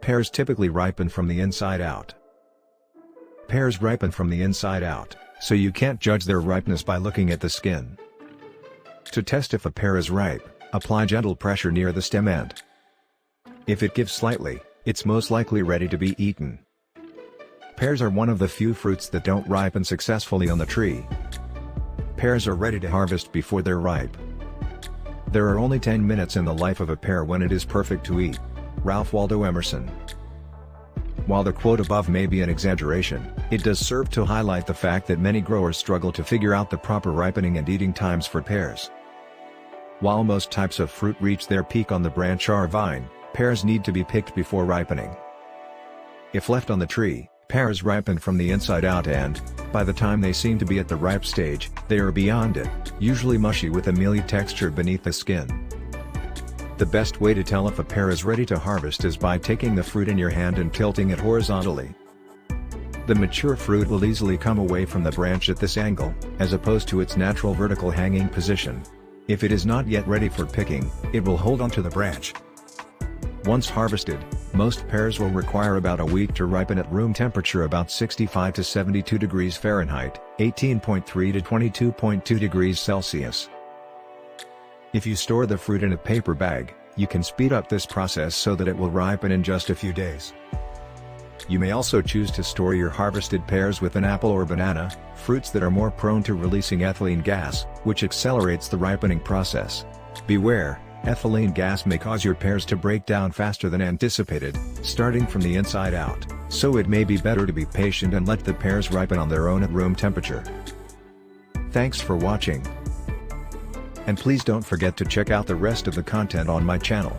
Pears typically ripen from the inside out. Pears ripen from the inside out, so you can't judge their ripeness by looking at the skin. To test if a pear is ripe, apply gentle pressure near the stem end. If it gives slightly, it's most likely ready to be eaten. Pears are one of the few fruits that don't ripen successfully on the tree. Pears are ready to harvest before they're ripe. There are only 10 minutes in the life of a pear when it is perfect to eat. Ralph Waldo Emerson. While the quote above may be an exaggeration, it does serve to highlight the fact that many growers struggle to figure out the proper ripening and eating times for pears. While most types of fruit reach their peak on the branch or vine, pears need to be picked before ripening. If left on the tree, pears ripen from the inside out and, by the time they seem to be at the ripe stage, they are beyond it, usually mushy with a mealy texture beneath the skin. The best way to tell if a pear is ready to harvest is by taking the fruit in your hand and tilting it horizontally. The mature fruit will easily come away from the branch at this angle, as opposed to its natural vertical hanging position. If it is not yet ready for picking, it will hold onto the branch. Once harvested, most pears will require about a week to ripen at room temperature, about 65 to 72 degrees Fahrenheit, 18.3 to 22.2 degrees Celsius. If you store the fruit in a paper bag, you can speed up this process so that it will ripen in just a few days. You may also choose to store your harvested pears with an apple or banana, fruits that are more prone to releasing ethylene gas, which accelerates the ripening process. Beware, ethylene gas may cause your pears to break down faster than anticipated, starting from the inside out, so it may be better to be patient and let the pears ripen on their own at room temperature. Thanks for watching. And please don't forget to check out the rest of the content on my channel.